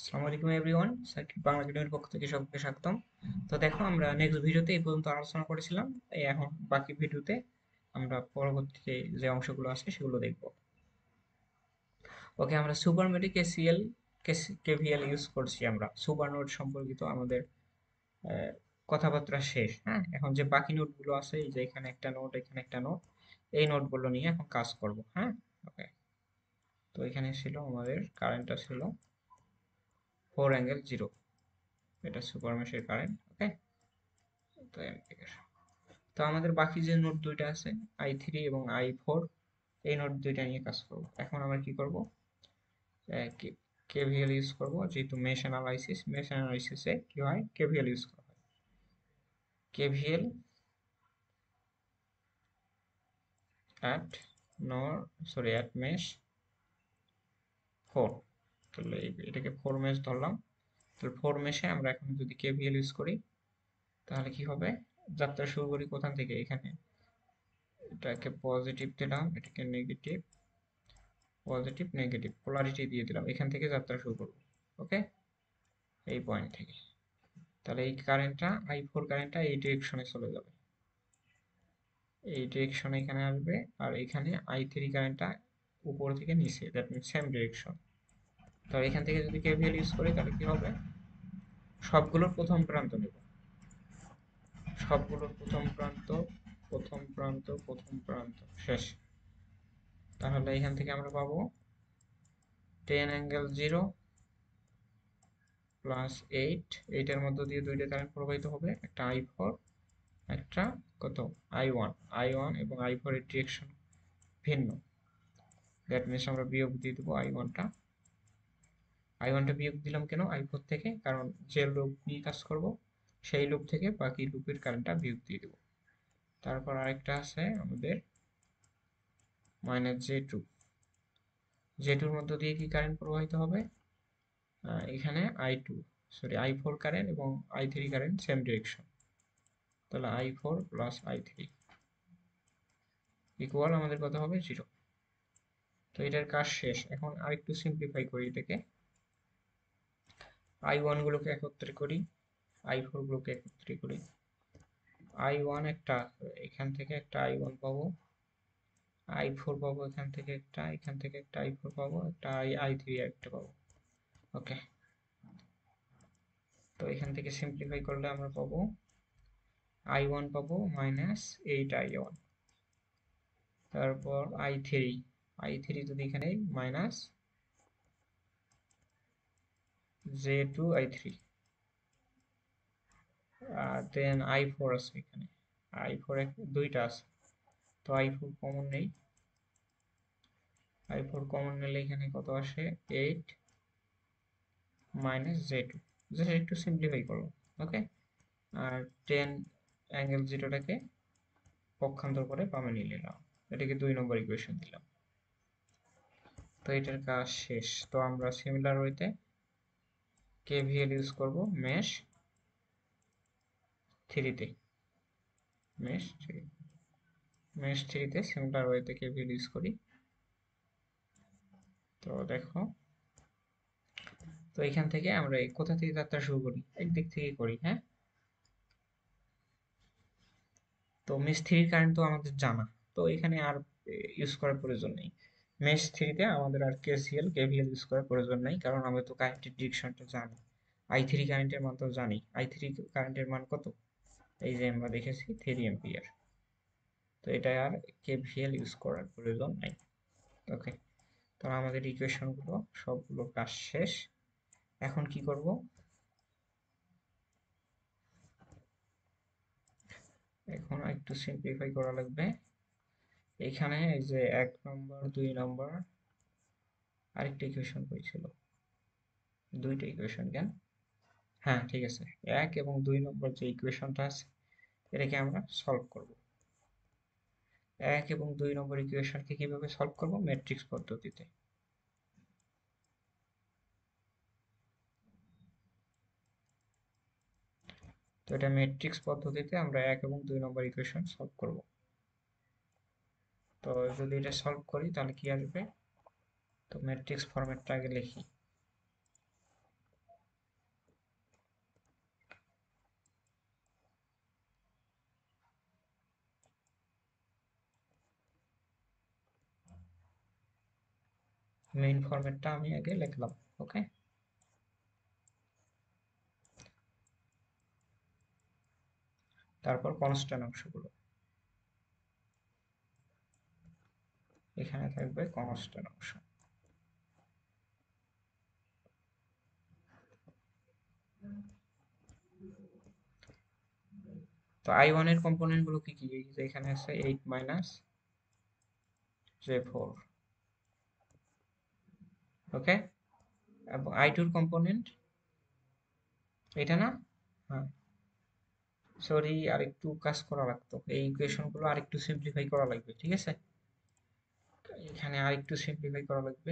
আসসালামু আলাইকুম everyone, circuit Bangla একাডেমির পক্ষ থেকে সকলকে স্বাগতম। তো দেখো, আমরা নেক্সট ভিডিওতে এই পর্যন্ত আলোচনা করেছিলাম। এখন বাকি ভিডিওতে আমরা পরবর্তীতে যে অংশগুলো আছে সেগুলো দেখব। ওকে, আমরা সুপারমেটিক এসিএল কেভিএল ইউজ করছি। আমরা সুপার নোড সম্পর্কিত আমাদের আহ, কথাবার্তা শেষ। হ্যাঁ, এখন যে বাকি নোটগুলো আছে, এই যে এখানে একটা নোট, এখানে একটা নোট, এই নোটগুলো নিয়ে এখন কাজ করব। হ্যাঁ, ওকে। তো এখানে ছিল আমাদের কারেন্টটা ছিল 4 অ্যাঙ্গেল 0। এটা সুপার মেশের কারেন্ট। ওকে, তো তো আমাদের বাকি যে নোট দুইটা আছে, i3 এবং i4, এই নোট দুইটা নিয়ে কাজ করব। এখন আমরা কি করব, কেভিএল ইউজ করব, যেহেতু মেশ অ্যানালাইসিসে কি হয়, কেভিএল ইউজ করা হয়। কেভিএল অ্যাট নর সরি অ্যাট মেশ 4। তাহলে এটাকে 4 মেশ ধরলাম। তাহলে 4 মেশে আমরা এখন যদি কেভিএল ইউজ করি তাহলে কি হবে, যাত্রা শুরু করি কোথা থেকে, এখানে এটাকে পজিটিভ দিলাম, এটাকে নেগেটিভ, পজিটিভ নেগেটিভ পোলারিটি দিয়ে দিলাম, এখান থেকে যাত্রা শুরু করব। ওকে, এই পয়েন্ট থেকে। তাহলে এই কারেন্টটা, i4 কারেন্টটা এই ডিরেকশনে চলে যাবে, এই ডিরেকশনে এখানে আসবে। আর এখানে i3 কারেন্টটা উপর থেকে নিচে, দ্যাট মিনস সেম ডিরেকশন। তো এখান থেকে যদি কেভিএল ইউজ করি তাহলে কি হবে, সবগুলোর প্রথম প্রান্ত নেব, সবগুলোর প্রথম প্রান্ত, প্রথম প্রান্ত, প্রথম প্রান্ত শেষ। তাহলে এখান থেকে আমরা পাবো 10 অ্যাঙ্গেল 0 প্লাস 8 এর মধ্য দিয়ে দুইটা কারেন্ট প্রবাহিত হবে, একটা i4, একটা কত, i1 এবং i4 এর ডিরেকশন ভিন্ন। দ্যাট মিনস আমরা বিয়োগ দিয়ে দেবো i1টা বিয়োগ দিলাম কেন, i4 থেকে, কারণ যে লুপ নিয়ে কাজ করব সেই লুপ থেকে বাকি লুপের কারেন্টটা বিয়োগ দিয়ে দেবো। তারপর আরেকটা আছে আমাদের -j2 মধ্য দিয়ে কি কারেন্ট প্রবাহিত হবে, এখানে i4 কারেন্ট এবং i3 কারেন্ট সেম ডিরেকশন। তাহলে i4 প্লাস i3 ইকুয়াল আমাদের কত হবে, 0। তো এটার কাজ শেষ। এখন আরেকটু সিম্পলিফাই করি এটাকে, i1 গুলোকে একত্রে করি, i4 গুলোকে একত্রে করি। i1 একটা, এখান থেকে একটা i1 পাবো, i4 পাবো, এখান থেকে একটা, এখান থেকে একটা i4 পাবো, একটা i3 একটা পাবো। ওকে, তো এখান থেকে সিম্পলিফাই করলে আমরা পাবো i1 পাবো -8i1, তারপর i3 যদি এখানে -j2i3, দেন i4 আছে এখানে, i4 দুইটা আছে, তো i4 কমন নেই, i4 কমন নিলে এখানে কত আসে, 8 -j2, জাস্ট একটু সিম্পলিফাই করলাম। ওকে, আর 10 অ্যাঙ্গেল 0টাকে পক্ষান্তর করে বামে নিয়ে নিলাম, এটাকে 2 নম্বর ইকুয়েশন দিলাম। তো এটার কাজ শেষ। তো আমরা সিমিলার ওয়েতে কেভিএল ইউজ করব মেশ 3-তে, মেশ 3, মেশ 3-তে সিমিলার ওয়েতে কেভিএল ইউজ করি। তো দেখো, তো এখান থেকে আমরা কোথা থেকে যাত্রা শুরু করি, একদিক থেকে করি। হ্যাঁ, তো মেশ 3 কারেন্ট তো আমাদের জানা, তো এখানে আর ইউজ করার প্রয়োজন নেই। মেশ 3-তে আমাদের আর কেভিএল ইউজ করার প্রয়োজন নেই, কারণ আমরা তো কারেন্টের ডিরেকশনটা জানি, i3 কারেন্টের মান তো জানি। i3 কারেন্টের মান কত, এই যে আমরা দেখেছি 3 এম্পিয়ার। তো এটা আর কেভিএল ইউজ করার প্রয়োজন নাই। ওকে, তো আমাদের ইকুয়েশনগুলো সবগুলো কাজ শেষ। এখন কি করব, এখন একটু সিম্পলিফাই করা লাগবে। এখানে এই যে 1 নম্বর 2 নম্বর, আরেকটা ইকুয়েশন হয়েছিল, দুইটা ইকুয়েশন কেন, হ্যাঁ ঠিক আছে, 1 এবং 2 নম্বর যে ইকুয়েশনটা আছে এটাকে আমরা সলভ করব। 1 এবং 2 নম্বর ইকুয়েশনকে কিভাবে সলভ করব, ম্যাট্রিক্স পদ্ধতিতে। তো এটা ম্যাট্রিক্স পদ্ধতিতে আমরা 1 এবং 2 নম্বর ইকুয়েশন সলভ করব। তো যদি এটা সলভ করি তাহলে কি আসবে, তো ম্যাট্রিক্স ফরম্যাটটা আগে লিখি। মেইন ফরম্যাটটা আমি আগে লিখলাম। ওকে, তারপর কনস্ট্যান্ট অংশগুলো এখানে থাকবে, কনস্ট্যান্ট অংশ। তো i1 এর কম্পোনেন্ট গুলো কি কি? এই যে এখানে আছে 8 মাইনাস j4। ওকে, এবং i2 এর কম্পোনেন্ট এটা না? হ্যাঁ, সরি, আরেকটু কাজ করা লাগতো, এই ইকুয়েশন গুলো আরেকটু সিম্পলিফাই করা লাগবে, ঠিক আছে? এখানে আরেকটু সিম্পলিফাই করা লাগবে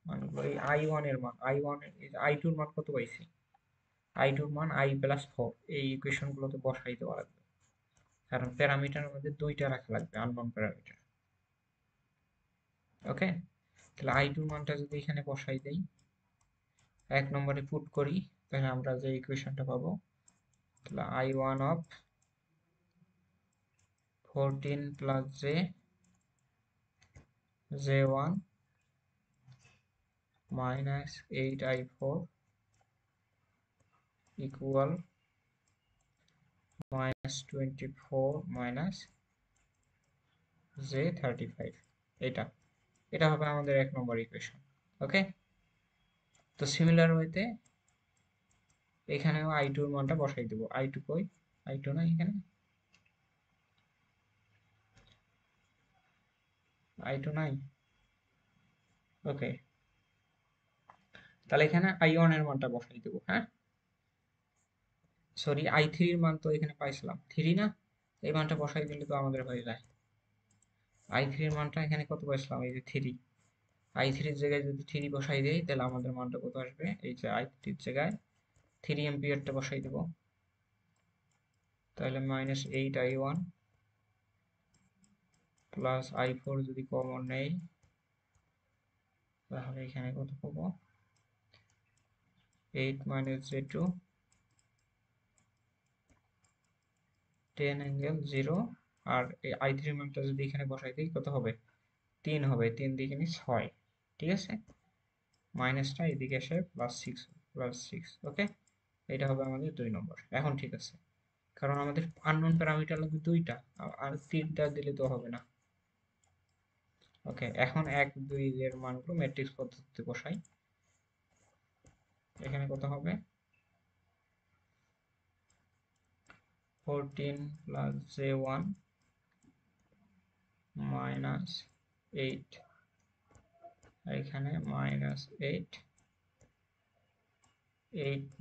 মানগুলো। এই i1 এর মান, i1 এর i2 এর মান কত পাইছি? i2 এর মান i প্লাস 4, এই ইকুয়েশন গুলোতে বসাই দেওয়া লাগবে, কারণ প্যারামিটার আমাদের দুইটা রাখা লাগবে, আননোন প্যারামিটার। ওকে, তাহলে i2 এর মানটা যদি এখানে বসাই দেই, এক নম্বরে পুট করি, তাহলে আমরা যে ইকুয়েশনটা পাবো, তাহলে i1 of 14 plus j1 minus 8i4 equal minus 24 minus j35। এটা এটা হবে আমাদের এক নম্বর ইকুয়েশন। ওকে, তো সিমিলার ওয়েতে এখানেও i2 এর মানটা বসাই দেবো। i2 কই? i2 না এখানে, i2 নাই। ওকে, তাহলে এখানে i1 এর মানটা বসাই দেবো। হ্যাঁ, সরি, i3 এর মান তো এখানে পাইছিলাম 3 না, এই মানটা বসাই দিলে তো আমাদের হয়ে যায়। i3 এর মানটা এখানে কত পাইছিলাম? এই যে 3, i3 এর জায়গায় যদি 3 বসাই দেই, তাহলে আমাদের মানটা কত আসবে? এই যে i3 এর জায়গায় 3 এম্পিয়ারটা বসাই দেবো, তাহলে মাইনাস 8i1 প্লাস i4 যদি কমন নেই, তাহলে এখানে কত পাবো? 8 মাইনাস j2 10 অ্যাঙ্গেল 0। আর এই i3 মানটা যদি এখানে বসাই দিই, কত হবে? 3 হবে, 3 দিয়ে এখানে 6। ঠিক আছে, মাইনাসটা এদিকে আসে প্লাস সিক্স। ওকে, এটা হবে আমাদের 2 নম্বর। এখন ঠিক আছে, কারণ আমাদের আননোন প্যারামিটার লাগবে দুইটা, আর তিনটা দিলে তো হবে না। ওকে, এখন 1 2 এর মানগুলো ম্যাট্রিক্স পদ্ধতিতে বসাই। এখানে কত হবে? 14 প্লাস j1 মাইনাস 8, এখানে মাইনাস 8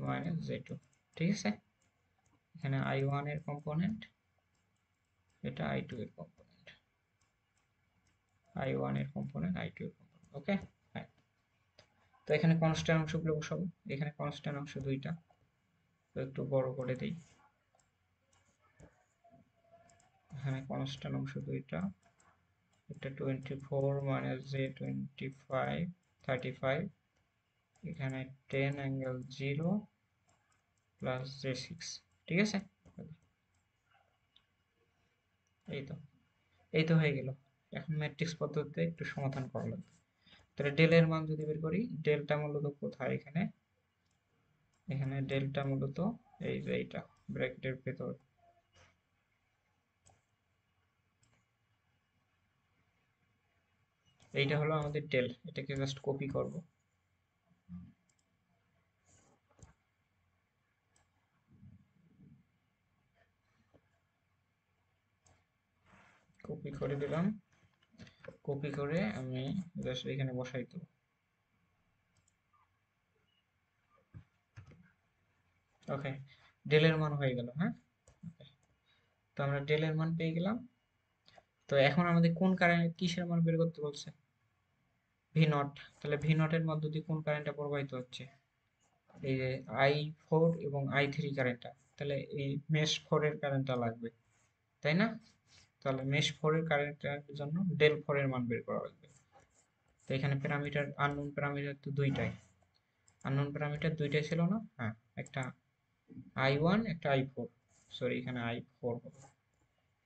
মাইনাস j2। ঠিক আছে, এখানে i1 এর কম্পোনেন্ট, এটা i2 এর কম্পোনেন্ট, i1 এর কম্পোনেন্ট, i2 এর কম্পোনেন্ট। ওকে, হ্যাঁ, তো এখানে কনস্ট্যান্ট অংশগুলো বসাবো। এখানে কনস্ট্যান্ট অংশ দুইটা, তো একটু বড় করে দেই। এখানে কনস্ট্যান্ট অংশ দুইটা, এটা 24 মাইনাস j25 35, এখানে 10 অ্যাঙ্গেল 0 প্লাস j6। ঠিক আছে, এই তো এই তো হয়ে গেল। এখন ম্যাট্রিক্স পদ্ধতিতে একটু সমাধান করা লাগবে। তাহলে ডেল এর মান যদি বের করি, ডেলটা মূলত কোথায়? এখানে, এখানে ডেলটা মূলত এই যে এইটা ব্র্যাকেটের ভেতর, এইটা হলো আমাদের ডেল। এটাকে জাস্ট কপি করব, কপি করে দিলাম, কপি করে আমি জাস্ট এখানে বসাই দেবো। ওকে, ডেলের মান হয়ে গেল। হ্যাঁ, তো আমরা ডেলের মান পেয়ে গেলাম। তো এখন আমাদের কোন কারেন্ট, কিসের মান বের করতে বলছে? V naught. তাহলে ভি নটের মধ্য দিয়ে কোন কারেন্টটা প্রবাহিত হচ্ছে? এই যে i4 এবং i3 কারেন্টটা, তাহলে এই মেশ 4 এর কারেন্টটা লাগবে, তাই না? তাহলে মেশ 4 এর কারেন্টের জন্য ডেল 4 এর মান বের করা লাগবে। তো এখানে প্যারামিটার, আননোন প্যারামিটার তো দুইটাই, আননোন প্যারামিটার দুইটাই ছিল না? হ্যাঁ, একটা i1 একটা i4, সরি এখানে i4 হবে,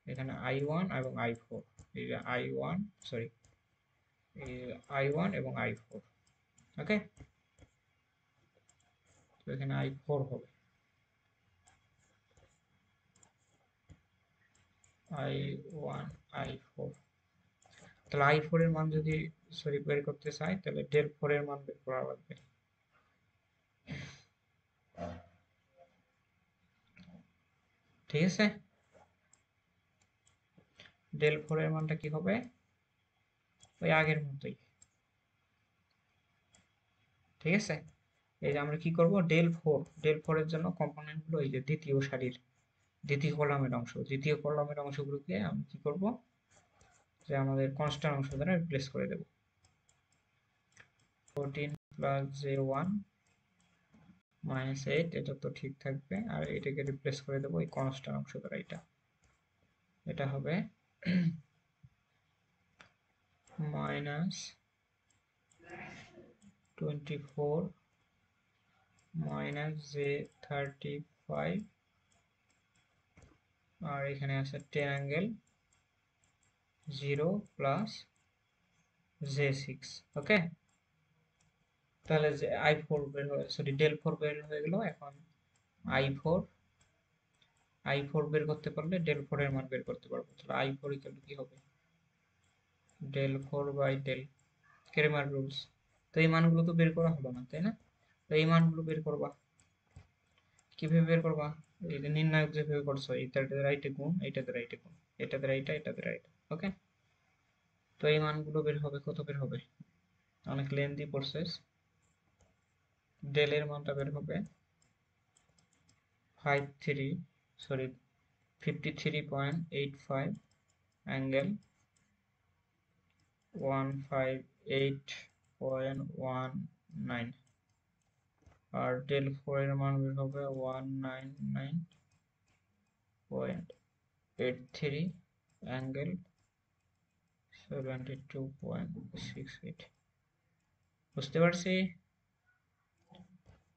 এখানে i1 এবং i4, এই যে i1, সরি এই i1 এবং i4, ওকে, তো এখানে i4 হবে, i1 i4। তাহলে i4 এর মান যদি সরি বের করতে চাই, তাহলে del 4 এর মান বের করা লাগবে। ঠিক আছে, del 4 এর মানটা কি হবে, ওই আগের মতোই। ঠিক আছে, এই যে আমরা কি করব, del 4 এর জন্য কম্পোনেন্ট গুলো এই যে দ্বিতীয় সারির দ্বিতীয় কলামের অংশ, দ্বিতীয় কলামের অংশগুলোকে আমি কি করব, যে আমাদের কনস্ট্যান্ট অংশ দ্বারা রিপ্লেস করে দেব। 14 প্লাস j1 মাইনাস 8, এটা তো ঠিক থাকবে, আর এটাকে রিপ্লেস করে দেবো এই কনস্ট্যান্ট অংশ দ্বারা। এটা হবে মাইনাস 24 মাইনাস j35, আর এখানে আছে 10 অ্যাঙ্গেল 0 প্লাস j6। ওকে, তাহলে যে i4 বের হয়ে, সরি del 4 বের হয়ে গেল। এখন i4 i4 বের করতে পারলে del 4 এর মান বের করতে পারবো। তাহলে i4 ইকুয়াল টু কি হবে, del 4 by del Cramer rules. তো এই মানগুলো তো বের করা হলো না, তাই না? তো এই মানগুলো বের করবা কিভাবে বের করবা, এই যে নির্ণায়ক যেভাবে করছো, এইটাতে রাইটে গুণ, এইটাতে রাইটে গুণ, এটাতে রাইটে, এটাতে রাইটে। ওকে, তো এই মানগুলো বের হবে, কত বের হবে, অনেক লেন্দি প্রসেস। ডেল এর মানটা বের হবে 53.85 অ্যাঙ্গেল 158.19, আর ডেল 4 এর মান বের হবে 199.83 অ্যাঙ্গেল 72.68। বুঝতে পারছি?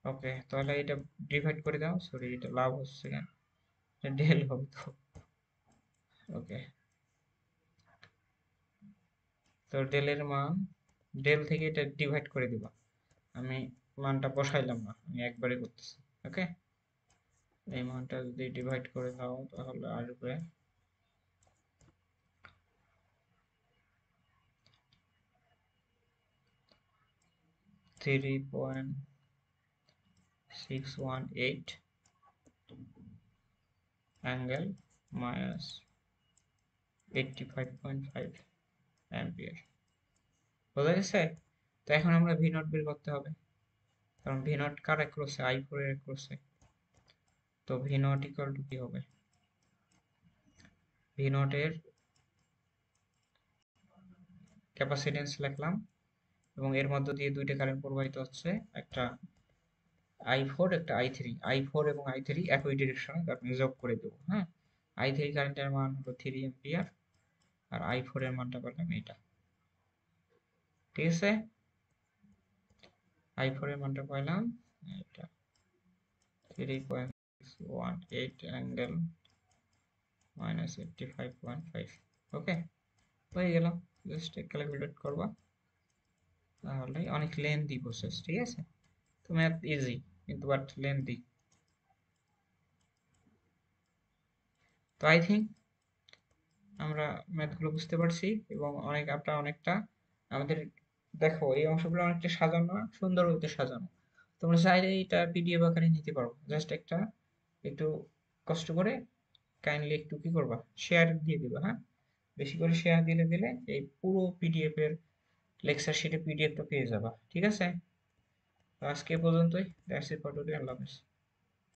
ওকে, তাহলে এটা ডিভাইড করে দাও, সরি এটা লাভ হচ্ছে কেন, ডেল হবে তো। ওকে, তো ডেলের মান, ডেল থেকে এটা ডিভাইড করে দিবা। আমি মানটা বসাইলাম না, আমি একবারে করতেছি। ওকে, এই মানটা যদি ডিভাইড করে দাও তাহলে আসবে 3.618 অ্যাঙ্গেল মাইনাস 85.5 অ্যাম্পিয়ার। বোঝা গেছে? তো এখন আমরা ভি নট বের করতে হবে, কারণ ভি নট কার অ্যাক্রসে, i4 এর অ্যাক্রসে। তো ভি নট ইকুয়াল টু কি হবে, ভি নট এর ক্যাপাসিটেন্স লিখলাম, এবং এর মধ্য দিয়ে দুইটা কারেন্ট প্রবাহিত হচ্ছে, একটা i4 একটা i3। i4 এবং i3 একই ডিরেকশনে, আপনি যোগ করে দেবো। হ্যাঁ, i3 কারেন্টের মান হলো 3 এম্পিয়ার, আর i4 এর মানটা পেলাম এটা। ঠিক আছে, i4 এর মানটা পেলাম এটা 3.618 অ্যাঙ্গেল মাইনাস 85.5। ওকে, হয়ে গেল। জাস্ট ক্যালকুলেট করবা, তাহলে অনেক লেন্দি প্রসেস। ঠিক আছে, তো ম্যাথ ইজি কিন্তু বাট লেন্দি। তো আই থিঙ্ক আমরা ম্যাথগুলো বুঝতে পারছি, এবং আপনারা অনেকটা আমাদের, দেখো এই অংশগুলো অনেকটা সাজানো না, সুন্দর হইতে সাজানো। তোমরা চাইলে এটা পিডিএফ আকারে নিতে পারো, জাস্ট একটা একটু কষ্ট করে কাইন্ডলি একটু কি করবা, শেয়ার দিয়ে দিবা। হ্যাঁ, বেশি করে শেয়ার দিলে দিলে এই পুরো পিডিএফ এর লেকচার শিটে পিডিএফটা পেয়ে যাবা। ঠিক আছে, তো আজকে এ পর্যন্তই। দ্যাটস ইট ফর টুডে, আল্লাহ হাফেজ।